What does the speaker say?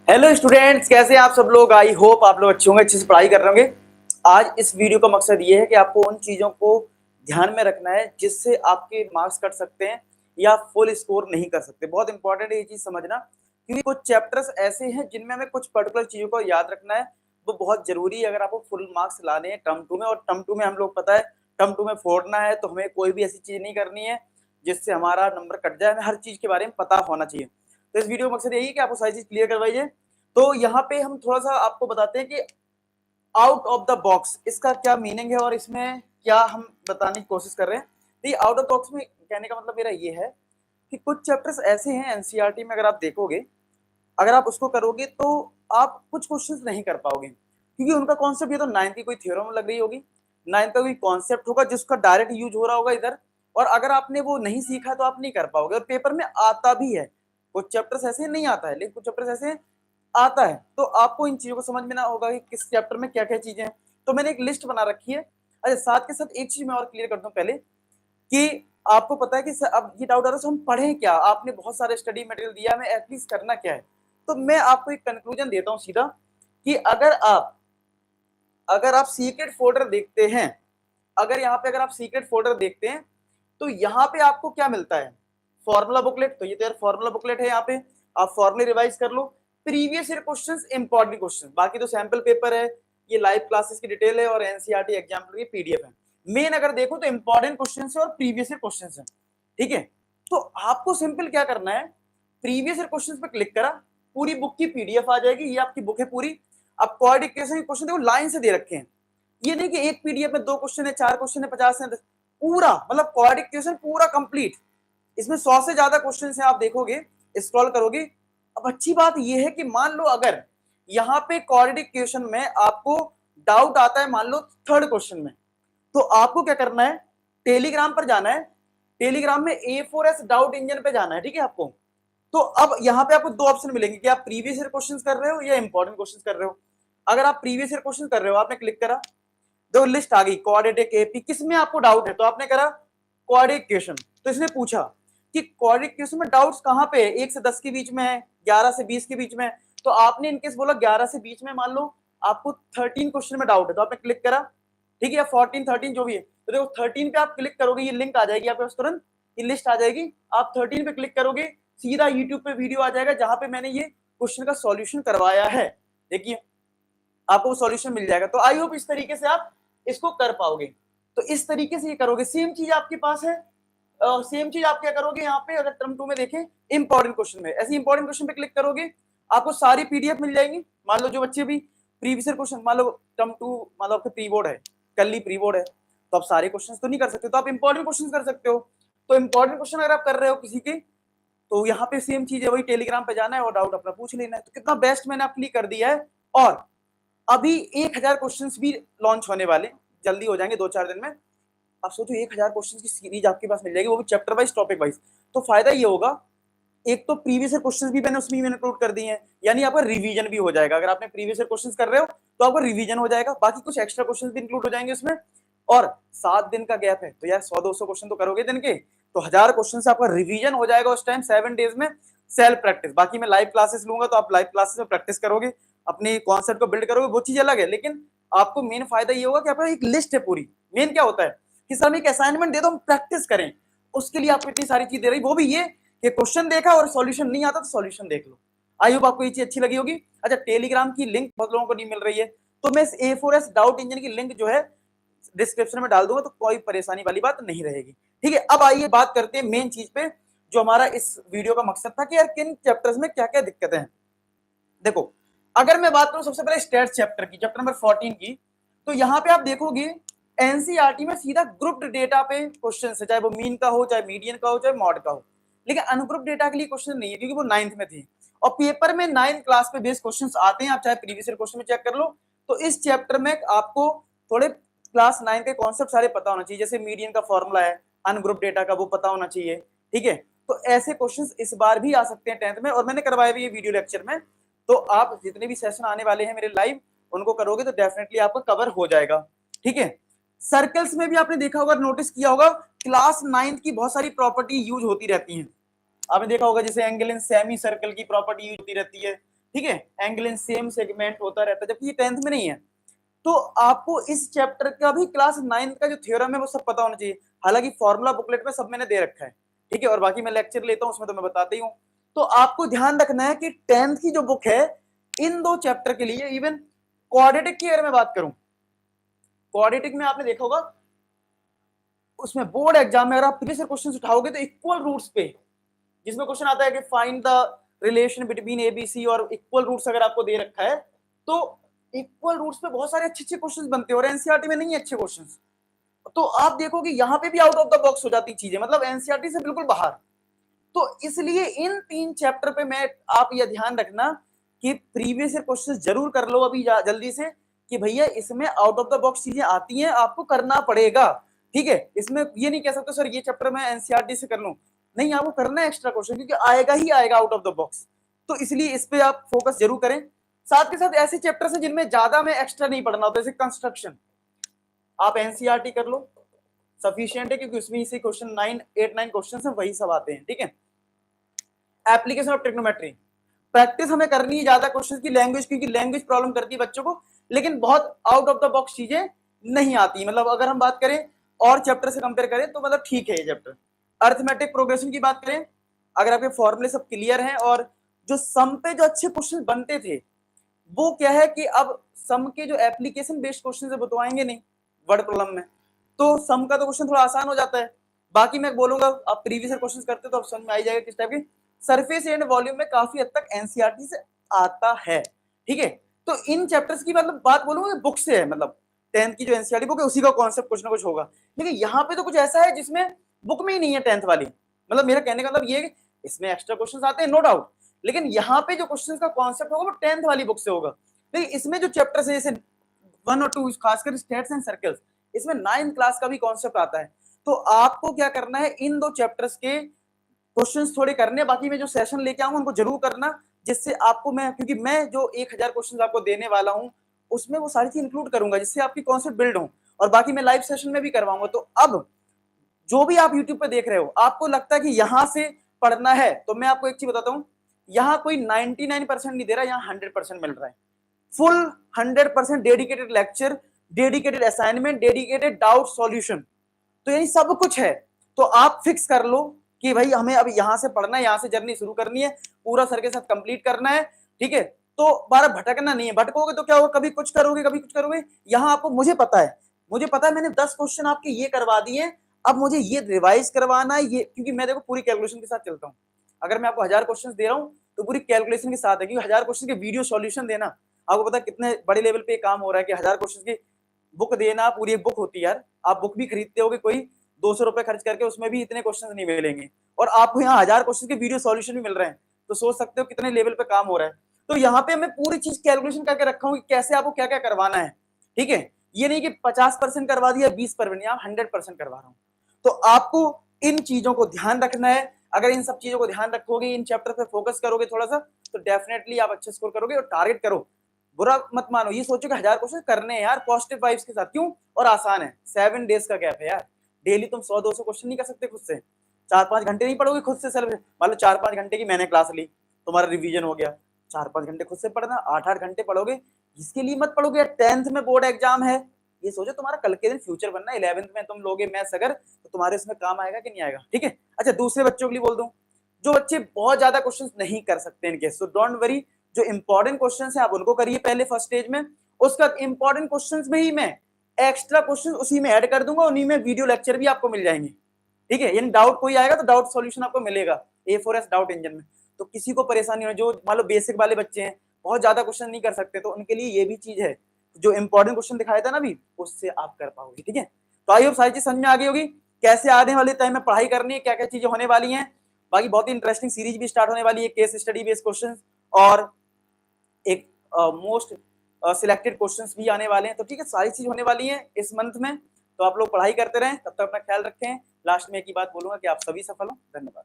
Hello students, कैसे हैं आप सब लोग। आई होप आप लोग अच्छे होंगे, अच्छे से पढ़ाई कर रहे होंगे। आज इस वीडियो का मकसद ये है कि आपको उन चीज़ों को ध्यान में रखना है जिससे आपके मार्क्स कट सकते हैं या फुल स्कोर नहीं कर सकते। बहुत इंपॉर्टेंट है ये चीज़ समझना, क्योंकि कुछ चैप्टर्स ऐसे हैं जिनमें हमें कुछ पर्टिकुलर चीज़ों को याद रखना है। वो बहुत जरूरी है अगर आपको फुल मार्क्स लाने हैं टर्म 2 में। और टर्म 2 में हम लोग पता है टर्म 2 में फोड़ना है, तो हमें कोई भी ऐसी चीज़ नहीं करनी है जिससे हमारा नंबर कट जाए। हमें हर चीज़ के बारे में पता होना चाहिए। तो इस वीडियो का मकसद यही है कि आपको सारी चीज़ क्लियर करवाइए। तो यहाँ पे हम थोड़ा सा आपको बताते हैं कि आउट ऑफ द बॉक्स इसका क्या मीनिंग है और इसमें क्या हम बताने की कोशिश कर रहे हैं। तो ये आउट ऑफ बॉक्स में कहने का मतलब मेरा ये है कि कुछ चैप्टर्स ऐसे हैं एनसीईआरटी में, अगर आप देखोगे, अगर आप उसको करोगे तो आप कुछ क्वेश्चंस नहीं कर पाओगे, क्योंकि उनका कॉन्सेप्ट ये तो 9th की कोई थ्योरम लग रही होगी, 9th का कोई कॉन्सेप्ट होगा जिसका डायरेक्ट यूज हो रहा होगा इधर, और अगर आपने वो नहीं सीखा तो आप नहीं कर पाओगे। और पेपर में आता भी है, कुछ चैप्टर्स ऐसे नहीं आता है, लेकिन कुछ चैप्टर्स ऐसे आता है। तो आपको इन चीजों को समझ में ना होगा कि किस चैप्टर में क्या क्या चीजें हैं। तो मैंने एक लिस्ट बना रखी है। अच्छा, साथ के साथ एक चीज मैं और क्लियर कर दूं पहले, कि आपको पता है कि अब ये डाउट आ रहा है हम पढ़ें क्या, आपने बहुत सारे स्टडी मटेरियल दिया, हमें एटलीस्ट करना क्या है। तो मैं आपको एक कंक्लूजन देता हूं सीधा, कि अगर आप सीक्रेट फोल्डर देखते हैं, अगर आप सीक्रेट फोल्डर देखते हैं, तो यहाँ पे आपको क्या मिलता है, फॉर्मूला बुकलेट। तो ये तो यार फॉर्मूला बुकलेट है, यहाँ पे आप फॉर्मूले रिवाइज कर लो, previous year questions, important questions, बाकी तो सैंपल पेपर है, ये लाइव क्लासेस की डिटेल है और एनसीईआरटी एग्जाम्पल की पीडीएफ है। मेन अगर देखो तो इंपॉर्टेंट क्वेश्चंस है और प्रीवियस ईयर क्वेश्चंस है, ठीक है। तो आपको सिंपल क्या करना है, प्रीवियस ईयर क्वेश्चंस पे क्लिक करा, पूरी बुक की पीडीएफ आ जाएगी, ये आपकी बुक है पूरी। अब क्वाड्रेटिक इक्वेशन के क्वेश्चन देखो लाइन से दे रखे हैं, ये नहीं कि एक पीडीएफ में 2 क्वेश्चन है, 4 क्वेश्चन है, 50 है, पूरा मतलब क्वाड्रेटिक इक्वेशन पूरा कंप्लीट। इसमें 100 से ज्यादा क्वेश्चन है, आप देखोगे स्क्रॉल करोगे। अब अच्छी बात यह है कि मान लो अगर यहाँ पे क्वाड्रेटिक इक्वेशन में आपको डाउट आता है, मान लो 3rd क्वेश्चन में, तो आपको क्या करना है, टेलीग्राम पर जाना है, टेलीग्राम में A4S डाउट इंजन पे जाना है, ठीक है आपको। तो अब यहाँ पे आपको 2 ऑप्शन मिलेंगे कि आप प्रीवियस ईयर क्वेश्चंस कर रहे हो या इंपॉर्टेंट क्वेश्चंस कर रहे हो। अगर आप प्रीवियस ईयर क्वेश्चन कर रहे हो, आपने क्लिक करा, दो लिस्ट आ गई क्वाड्रेटिक एपी, किसमें आपको डाउट है, तो आपने करा क्वाड्रेटिक इक्वेशन। तो इसने पूछा कि क्वाड्रेटिक इक्वेशन में डाउट्स कहां पे है, 1 से 10 के बीच में है, 11 से 20 के बीच में है। तो आपने इनकेस बोला 11 से बीच में, मान लो आपको 13 क्वेश्चन में डाउट है, तो आपने क्लिक करा, ठीक है, या 14 13 जो भी है। तो देखो 13 पे आप क्लिक करोगे, ये लिंक आ जाएगी आपके पास तुरंत, ये लिस्ट आ जाएगी, आप 13 पे क्लिक करोगे, सीधा यूट्यूब पे वीडियो आ जाएगा जहां पे मैंने ये क्वेश्चन का सॉल्यूशन करवाया है। देखिए आपको सॉल्यूशन मिल जाएगा। तो आई होप इस तरीके से आप इसको कर पाओगे। तो इस तरीके से ये करोगे, सेम चीज आपके पास है, सेम चीज आप क्या करोगे यहाँ पे, अगर टर्म 2 में देखें इंपॉर्टेंट क्वेश्चन में, ऐसे इंपॉर्टेंट क्वेश्चन पे क्लिक करोगे, आपको सारी पीडीएफ मिल जाएंगी। मान लो जो बच्चे भी प्रीवियस क्वेश्चन, मान लो टर्म 2, मान लो आपके प्री बोर्ड है, कल ही प्री बोर्ड है, तो आप सारे क्वेश्चन तो नहीं कर सकते, तो आप इंपॉर्टेंट क्वेश्चन कर सकते हो। तो इंपॉर्टेंट क्वेश्चन अगर आप कर रहे हो किसी के, तो यहाँ पे सेम चीज है, वही टेलीग्राम पे जाना है और डाउट अपना पूछ लेना है। तो कितना बेस्ट मैंने आपके लिए कर दिया है। और अभी 1000 क्वेश्चंस भी लॉन्च होने वाले, जल्दी हो जाएंगे 2-4 दिन में। आप सोचो 1000 क्वेश्चंस की सीरीज आपके पास मिल जाएगी, वो भी चैप्टर वाइज, टॉपिक वाइज। तो फायदा ये होगा, एक तो प्रीवियस ईयर क्वेश्चंस भी मैंने उसमें इंक्लूड कर दिए हैं, यानी आपका रिवीजन भी हो जाएगा। अगर आपने प्रीवियस ईयर क्वेश्चंस कर रहे हो तो आपका रिवीजन हो जाएगा, बाकी कुछ एक्स्ट्रा क्वेश्चंस भी इंक्लूड हो जाएंगे उसमें। और 7 दिन का गैप है, तो यार 100-200 क्वेश्चन तो करोगे दिन के, तो 1000 क्वेश्चन से आपका रिवीजन हो जाएगा उस टाइम 7 डेज में, सेल्फ प्रैक्टिस। बाकी मैं लाइव क्लासेस लूंगा, तो आप लाइव क्लासेस में प्रैक्टिस करोगे, अपने कॉन्सेप्ट को बिल्ड करोगे, वो चीज अलग है। लेकिन आपको मेन फायदा ये होगा कि आपका एक लिस्ट है पूरी। मेन क्या होता है कि सर एक असाइनमेंट दे दो, हम प्रैक्टिस करें, उसके लिए आपको इतनी सारी चीज दे रही, वो भी ये कि क्वेश्चन देखा और सॉल्यूशन नहीं आता तो सॉल्यूशन देख लो। आई होप आपको ये चीज अच्छी लगी होगी। अच्छा, टेलीग्राम की लिंक बहुत लोगों को नहीं मिल रही है, तो मैं इस A4S डाउट इंजन की लिंक जो है डिस्क्रिप्शन में डाल दूंगा, तो कोई परेशानी वाली बात नहीं रहेगी, ठीक है। अब आइए बात करते हैं मेन चीज पे, जो हमारा इस वीडियो का मकसद था कि यार किन चैप्टर्स में क्या क्या दिक्कतें हैं। देखो, अगर मैं बात करूं सबसे पहले स्टैट्स चैप्टर की, चैप्टर नंबर 14 की, तो यहाँ पे आप देखोगे एनसीईआरटी में सीधा ग्रुप्ड डेटा पे क्वेश्चन है, चाहे वो मीन का हो, चाहे मीडियन का हो, चाहे मॉड का हो। लेकिन अनग्रुप डेटा के लिए क्वेश्चन नहीं है, क्योंकि वो 9th में थी, और पेपर में 9th क्लास पे बेस्ड क्वेश्चंस आते हैं, आप चाहे प्रीवियस ईयर क्वेश्चन में चेक कर लो। तो इस चैप्टर में आपको थोड़े क्लास 9 के कॉन्सेप्ट सारे पता होना चाहिए, जैसे मीडियन का फॉर्मूला है, अनग्रुप डेटा का वो पता होना चाहिए, ठीक है। तो ऐसे क्वेश्चंस इस बार भी आ सकते हैं 10th में, और मैंने करवाए भी ये वीडियो लेक्चर में। तो आप जितने भी सेशन आने वाले हैं मेरे लाइव, उनको करोगे तो डेफिनेटली आपका कवर हो जाएगा, ठीक है। सर्कल्स में भी आपने देखा होगा, नोटिस किया होगा, क्लास 9th की बहुत सारी प्रॉपर्टी यूज होती रहती हैं। आपने देखा होगा जैसे एंगल इन सेमी सर्कल की प्रॉपर्टी यूज होती रहती है, ठीक है, एंगल इन सेम सेगमेंट होता रहता है, जबकि ये 10th में नहीं है। तो आपको इस चैप्टर का भी क्लास 9th का जो थ्योरम है वो सब पता होना चाहिए। हालांकि फॉर्मूला बुकलेट में सब मैंने दे रखा है, ठीक है, और बाकी मैं लेक्चर लेता हूँ उसमें तो मैं बताता ही हूँ। तो आपको ध्यान रखना है कि 10th की जो बुक है इन दो चैप्टर के लिए, इवन क्वाड्रेटिक की अगर मैं बात करूं, क्वाड्रेटिक में आपने देखा होगा उसमें बोर्ड एग्जाम में अगर आप प्रीवियस क्वेश्चन उठाओगे तो इक्वल रूट्स पे, जिसमें क्वेश्चन आता है कि find the relation between ABC और इक्वल रूट्स अगर आपको दे रखा है तो इक्वल रूट्स पे बहुत सारे अच्छे अच्छे क्वेश्चंस बनते हैं और एनसीईआरटी में नहीं है अच्छे क्वेश्चंस। तो आप देखोगे यहाँ पे भी आउट ऑफ द बॉक्स हो जाती चीजें, मतलब एनसीईआरटी से बिल्कुल बाहर। तो इसलिए इन 3 चैप्टर पे मैं, आप ये ध्यान रखना कि प्रीवियस ईयर क्वेश्चंस जरूर कर लो अभी जल्दी से, कि भैया इसमें आउट ऑफ द बॉक्स चीजें आती हैं, आपको करना पड़ेगा, ठीक है। इसमें ये नहीं कह सकते सर ये चैप्टर मैं एनसीईआरटी से कर लूं, नहीं, आपको करना है एक्स्ट्रा क्वेश्चन, क्योंकि आएगा ही आएगा आउट ऑफ द बॉक्स। तो इसलिए इस पे आप फोकस जरूर करें। साथ के साथ ऐसे चैप्टर्स हैं जिनमें ज्यादा में एक्स्ट्रा नहीं पढ़ना होता, जैसे कंस्ट्रक्शन, आप एनसीईआरटी कर लो, सफिशिएंट है, क्योंकि उसमें इसी क्वेश्चन 8-9 क्वेश्चन है वही सब आते हैं, ठीक है। एप्लीकेशन ऑफ ट्रिग्नोमेट्री, प्रैक्टिस हमें करनी है ज्यादा क्वेश्चन की, लैंग्वेज, क्योंकि लैंग्वेज प्रॉब्लम करती है बच्चों को, लेकिन बहुत आउट ऑफ द बॉक्स चीजें नहीं आती, मतलब अगर हम बात करें और चैप्टर से कंपेयर करें तो मतलब ठीक है ये चैप्टर। अर्थमेटिक प्रोग्रेशन की बात करें, अगर आपके फॉर्मूले सब क्लियर हैं और जो सम पे जो अच्छे क्वेश्चन बनते थे वो क्या है कि अब सम के जो एप्लीकेशन बेस्ड क्वेश्चन है वो तो आएंगे नहीं वर्ड प्रॉब्लम में, तो सम का तो क्वेश्चन थोड़ा आसान हो जाता है। बाकी मैं बोलूंगा आप प्रीवियस क्वेश्चन करते तो आप समझ में आ जाएगा किस टाइप की। सरफेस एंड वॉल्यूम में काफी हद तक एनसीईआरटी से आता है, ठीक है। तो इन चैप्टर्स की मतलब बात बोलूंगा बुक से है, मतलब 10th की जो एनसीईआरटी बुक है उसी का कॉन्सेप्ट कुछ ना कुछ होगा, लेकिन यहाँ पे तो कुछ ऐसा है जिसमें बुक में ही नहीं है 10th वाली। मतलब मेरा कहने का मतलब ये है कि इसमें एक्स्ट्रा क्वेश्चन आते हैं नो डाउट, लेकिन यहाँ पे जो क्वेश्चन का कॉन्सेप्ट होगा वो 10th वाली बुक से होगा। लेकिन इसमें जो चैप्टर्स है जैसे 1 और 2 खासकर स्टेट्स एंड सर्कल्स, इसमें 9th क्लास का भी कॉन्सेप्ट आता है। तो आपको क्या करना है, इन दो चैप्टर्स के क्वेश्चंस थोड़े करने, बाकी मैं जो सेशन लेके आऊंगा उनको जरूर करना, जिससे आपको मैं, क्योंकि मैं जो 1000 क्वेश्चंस आपको देने वाला हूं उसमें वो सारी चीज इंक्लूड करूंगा जिससे आपकी कॉन्सेप्ट बिल्ड हो, और बाकी मैं लाइव सेशन में भी करवाऊंगा। तो अब जो भी आप यूट्यूब पे देख रहे हो आपको लगता है कि यहां से पढ़ना है, तो मैं आपको एक चीज बताता हूं, यहाँ कोई 99% नहीं दे रहा, यहाँ 100% मिल रहा है, full 100% dedicated lecture, dedicated assignment, dedicated doubt solution, तो यही सब कुछ है। तो आप फिक्स कर लो कि भाई हमें अब यहां से पढ़ना है, यहां से जर्नी शुरू करनी है, पूरा सर के साथ कंप्लीट करना है, ठीक है। तो बार भटकना नहीं है, भटकोगे तो क्या होगा, कभी कुछ करोगे कभी कुछ करोगे। यहाँ आपको, मुझे पता है मैंने 10 क्वेश्चन आपके ये करवा दिए, अब मुझे ये रिवाइज करवाना है, ये क्योंकि मैं देखो पूरी कैलकुलेशन के साथ चलता हूँ। अगर मैं आपको 1000 क्वेश्चन दे रहा हूँ तो पूरी कैलकुलेशन के साथ है, क्योंकि 1000 क्वेश्चन के वीडियो सॉल्यूशन देना, आपको पता है कितने बड़े लेवल पे काम हो रहा है कि 1000 क्वेश्चन की बुक देना, पूरी एक बुक होती है यार। आप बुक भी खरीदते होगे कोई 200 रुपए खर्च करके, उसमें भी इतने क्वेश्चन नहीं मिलेंगे, और आपको यहाँ 1000 क्वेश्चन के वीडियो सॉल्यूशन भी मिल रहे हैं, तो सोच सकते हो कितने लेवल पे काम हो रहा है। तो यहाँ पे मैं पूरी चीज कैलकुलेशन करके रखा हूँ कि कैसे आपको क्या क्या करवाना है, ठीक है। ये नहीं कि 50% करवा दिया 20%, आप 100% करवा रहा हूँ। तो आपको इन चीजों को ध्यान रखना है, अगर इन सब चीजों को ध्यान रखोगे, इन चैप्टर पे फोकस करोगे थोड़ा सा, तो डेफिनेटली आप अच्छे स्कोर करोगे। और टारगेट करो, बुरा मत मानो, ये सोचो कि 1000 क्वेश्चन करने हैं यार पॉजिटिव वाइब्स के साथ, क्यों, और आसान है, 7 डेज का गैप है यार, डेली तुम 100-200 क्वेश्चन नहीं कर सकते खुद से, 4-5 घंटे नहीं पढ़ोगे खुद से सेल्फ, मान लो 4-5 घंटे की मैंने क्लास ली, तुम्हारा रिवीजन हो गया, 4-5 घंटे खुद से पढ़ना, 8-8 घंटे पढ़ोगे, इसके लिए मत पढ़ोगे यार, 10th में बोर्ड एग्जाम है, ये सोचो तुम्हारा कल के दिन फ्यूचर बनना, 11th में तुम लोगे मैथ्स अगर, तो तुम्हारे इसमें काम आएगा कि नहीं आएगा, ठीक है। अच्छा, दूसरे बच्चों के लिए बोल दूं, जो बच्चे बहुत ज्यादा क्वेश्चंस नहीं कर सकते इनके, सो डोंट वरी, जो इंपॉर्टेंट क्वेश्चंस हैं आप उनको करिए पहले फर्स्ट स्टेज में, उसका इंपॉर्टेंट क्वेश्चंस में ही मैं एक्स्ट्रा क्वेश्चंस उसी में ऐड कर दूंगा, उन्हीं में वीडियो लेक्चर भी आपको मिल जाएंगे, ठीक है। यानी डाउट कोई आएगा तो डाउट सॉल्यूशन आपको मिलेगा A4S डाउट इंजन में, तो किसी को परेशानी हो, जो मान लो बेसिक वाले बच्चे हैं बहुत ज्यादा क्वेश्चन नहीं कर सकते, तो उनके लिए ये भी चीज है, जो इंपॉर्टेंट क्वेश्चन दिखाया था ना अभी, उससे आप कर पाओगे, ठीक है। तो आई होप सारी चीज समझ में आ गई होगी, कैसे आने वाले टाइम में पढ़ाई करनी है, क्या क्या चीजें होने वाली हैं। बाकी बहुत ही इंटरेस्टिंग सीरीज भी स्टार्ट होने वाली है, केस स्टडी बेस्ड क्वेश्चन, और एक मोस्ट सिलेक्टेड क्वेश्चंस भी आने वाले हैं, तो ठीक है, सारी चीज होने वाली है इस मंथ में। तो आप लोग पढ़ाई करते रहें, तब तक अपना ख्याल रखें। लास्ट में एक ही बात बोलूंगा कि आप सभी सफल हो। धन्यवाद।